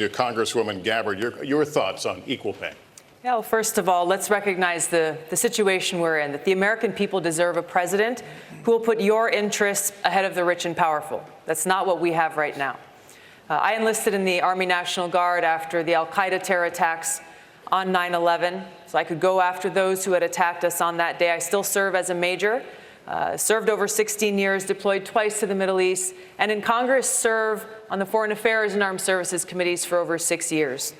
Congresswoman Gabbard, your thoughts on equal pay. Yeah, well, first of all, let's recognize the situation we're in, that the American people deserve a president who will put your interests ahead of the rich and powerful. That's not what we have right now. I enlisted in the Army National Guard after the al-Qaeda terror attacks on 9/11, so I could go after those who had attacked us on that day. I still serve as a major, served over 16 years, deployed twice to the Middle East, and in Congress serve on the Foreign Affairs and Armed Services Committees for over 6 years.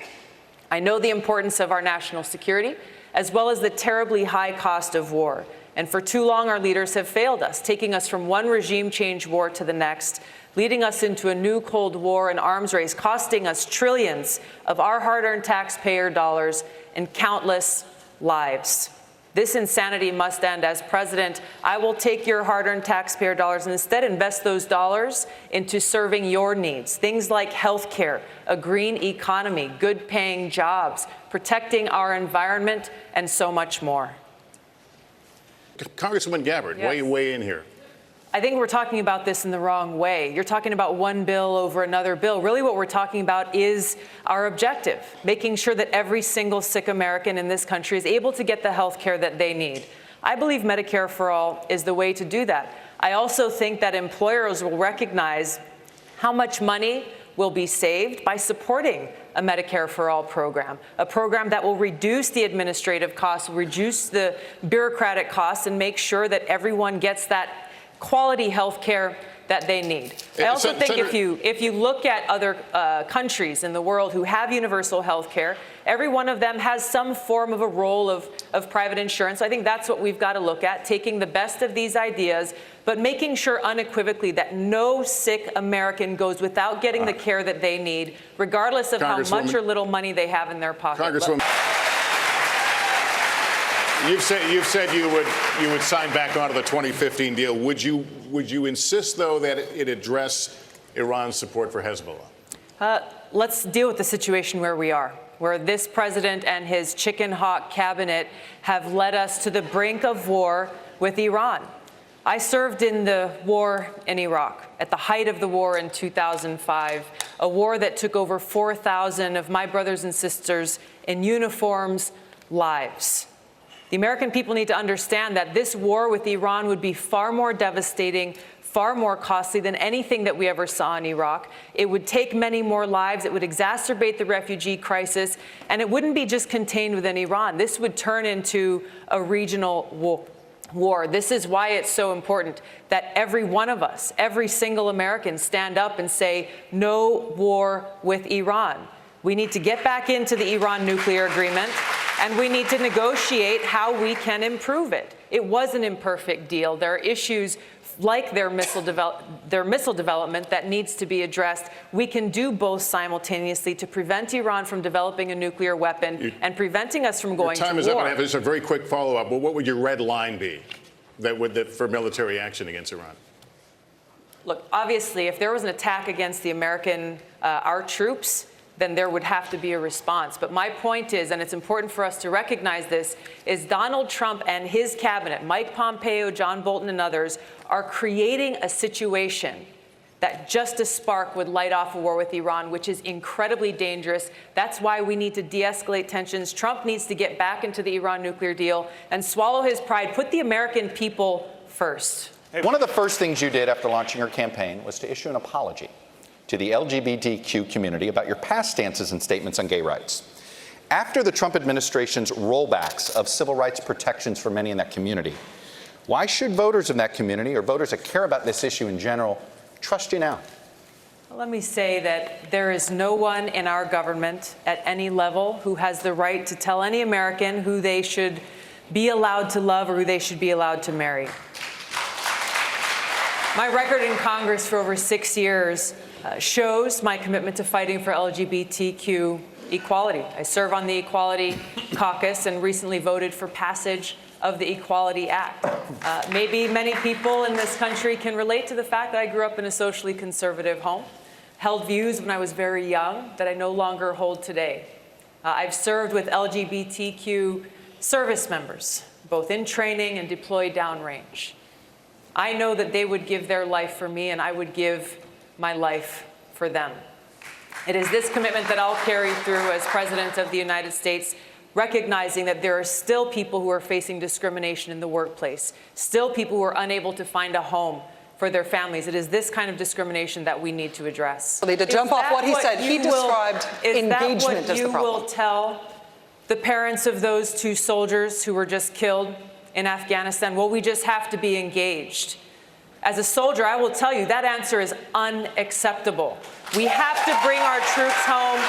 I know the importance of our national security, as well as the terribly high cost of war. And for too long, our leaders have failed us, taking us from one regime change war to the next, leading us into a new Cold War and arms race, costing us trillions of our hard-earned taxpayer dollars and countless lives. This insanity must end. As president, I will take your hard-earned taxpayer dollars and instead invest those dollars into serving your needs. Things like health care, a green economy, good-paying jobs, protecting our environment, and so much more. Congresswoman Gabbard, Yes. weigh in here. I think we're talking about this in the wrong way. You're talking about one bill over another bill. Really what we're talking about is our objective, making sure that every single sick American in this country is able to get the health care that they need. I believe Medicare for all is the way to do that. I also think that employers will recognize how much money will be saved by supporting a Medicare for all program, a program that will reduce the administrative costs, reduce the bureaucratic costs, and make sure that everyone gets that quality health care that they need. I also think if you look at other countries in the world who have universal health care, every one of them has some form of a role of private insurance. So I think that's what we've got to look at, taking the best of these ideas, but making sure unequivocally that no sick American goes without getting the care that they need, regardless of how much or little money they have in their pocket. Congresswoman, you've said you would sign back onto the 2015 deal. Would you insist, though, that it address Iran's support for Hezbollah? Let's deal with the situation where we are, where this president and his chicken hawk cabinet have led us to the brink of war with Iran. I served in the war in Iraq at the height of the war in 2005, a war that took over 4,000 of my brothers and sisters in uniforms' lives. The American people need to understand that this war with Iran would be far more devastating, far more costly than anything that we ever saw in Iraq. It would take many more lives. It would exacerbate the refugee crisis. And it wouldn't be just contained within Iran. This would turn into a regional war. This is why it's so important that every one of us, every single American, stand up and say, no war with Iran. We need to get back into the Iran nuclear agreement, and we need to negotiate how we can improve it. It was an imperfect deal. There are issues like their missile development that needs to be addressed. We can do both simultaneously to prevent Iran from developing a nuclear weapon and preventing us from going to war. Time is up. I have just a very quick follow-up. Well, what would your red line be for military action against Iran? Look, obviously, if there was an attack against our troops, then there would have to be a response. But my point is, and it's important for us to recognize this, is Donald Trump and his cabinet, Mike Pompeo, John Bolton, and others, are creating a situation that just a spark would light off a war with Iran, which is incredibly dangerous. That's why we need to de-escalate tensions. Trump needs to get back into the Iran nuclear deal and swallow his pride, put the American people first. One of the first things you did after launching your campaign was to issue an apology to the LGBTQ community about your past stances and statements on gay rights. After the Trump administration's rollbacks of civil rights protections for many in that community, why should voters in that community, or voters that care about this issue in general, trust you now? Well, let me say that there is no one in our government at any level who has the right to tell any American who they should be allowed to love or who they should be allowed to marry. My record in Congress for over 6 years shows my commitment to fighting for LGBTQ equality. I serve on the Equality Caucus and recently voted for passage of the Equality Act. Maybe many people in this country can relate to the fact that I grew up in a socially conservative home, held views when I was very young that I no longer hold today. I've served with LGBTQ service members, both in training and deployed downrange. I know that they would give their life for me, and I would give my life for them. It is this commitment that I'll carry through as President of the United States, recognizing that there are still people who are facing discrimination in the workplace, still people who are unable to find a home for their families. It is this kind of discrimination that we need to address. To jump off what he said, he described engagement as the problem. Is that what you will tell the parents of those 2 soldiers who were just killed in Afghanistan? Well, we just have to be engaged. As a soldier, I will tell you that answer is unacceptable. We have to bring our troops home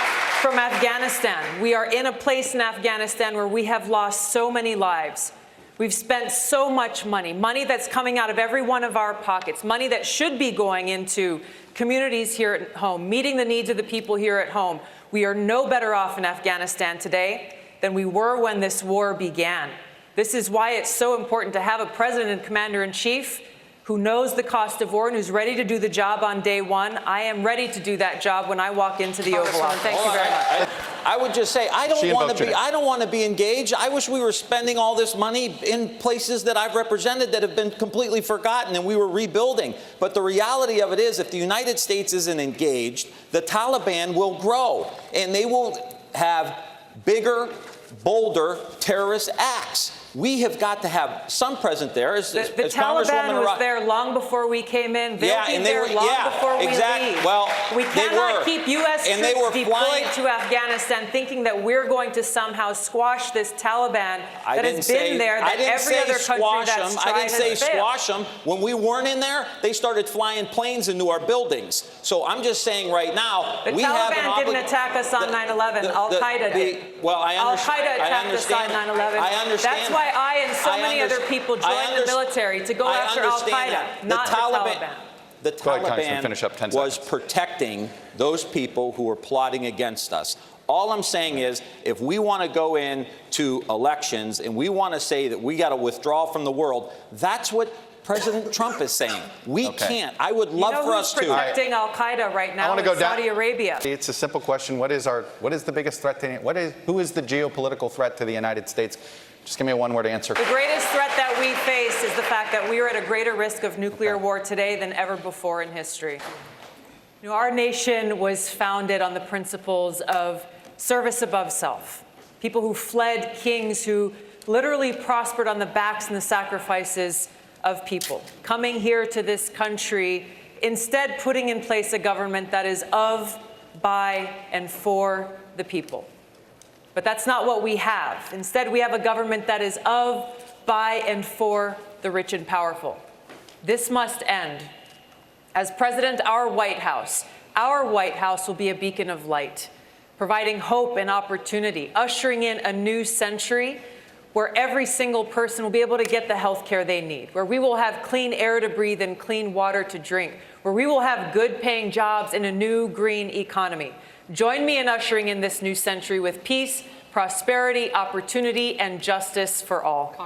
from Afghanistan. We are in a place in Afghanistan where we have lost so many lives. We've spent so much money, money that's coming out of every one of our pockets, money that should be going into communities here at home, meeting the needs of the people here at home. We are no better off in Afghanistan today than we were when this war began. This is why it's so important to have a president and commander-in-chief who knows the cost of war and who's ready to do the job on day one. I am ready to do that job when I walk into the Oval Office. Thank you very much. I would just say, I don't want to be engaged. I wish we were spending all this money in places that I've represented that have been completely forgotten and we were rebuilding. But the reality of it is, if the United States isn't engaged, the Taliban will grow and they will have bigger, bolder terrorist acts. We have got to have some present there. The Taliban was there long before we came in. They'll be there long before we leave. Well, we cannot keep U.S. troops deployed to Afghanistan thinking that we're going to somehow squash this Taliban that has been there, that every other country that's tried has failed. I didn't say squash them. When we weren't in there, they started flying planes into our buildings. So I'm just saying right now, we have an obligation. The Taliban didn't attack us on 9/11. Al-Qaeda did. Well, I understand. Al-Qaeda attacked us on 9/11. I understand. That's why I and so many other people joined the military to go after Al-Qaeda, not the Taliban. The Taliban was protecting those people who were plotting against us. All I'm saying is, if we want to go into elections and we want to say that we got to withdraw from the world, that's what President Trump is saying. We can't. I would love for us to. Who's protecting Al-Qaeda right now in Saudi Arabia? It's a simple question. What is the biggest threat to who is the geopolitical threat to the United States? Just give me a one-word answer. The greatest threat that we face is the fact that we are at a greater risk of nuclear war today than ever before in history. You know, our nation was founded on the principles of service above self. People who fled kings who literally prospered on the backs and the sacrifices of people, coming here to this country, instead putting in place a government that is of, by, and for the people. But that's not what we have. Instead, we have a government that is of, by, and for the rich and powerful. This must end. As president, our White House will be a beacon of light, providing hope and opportunity, ushering in a new century where every single person will be able to get the health care they need, where we will have clean air to breathe and clean water to drink, where we will have good-paying jobs in a new green economy. Join me in ushering in this new century with peace, prosperity, opportunity, and justice for all.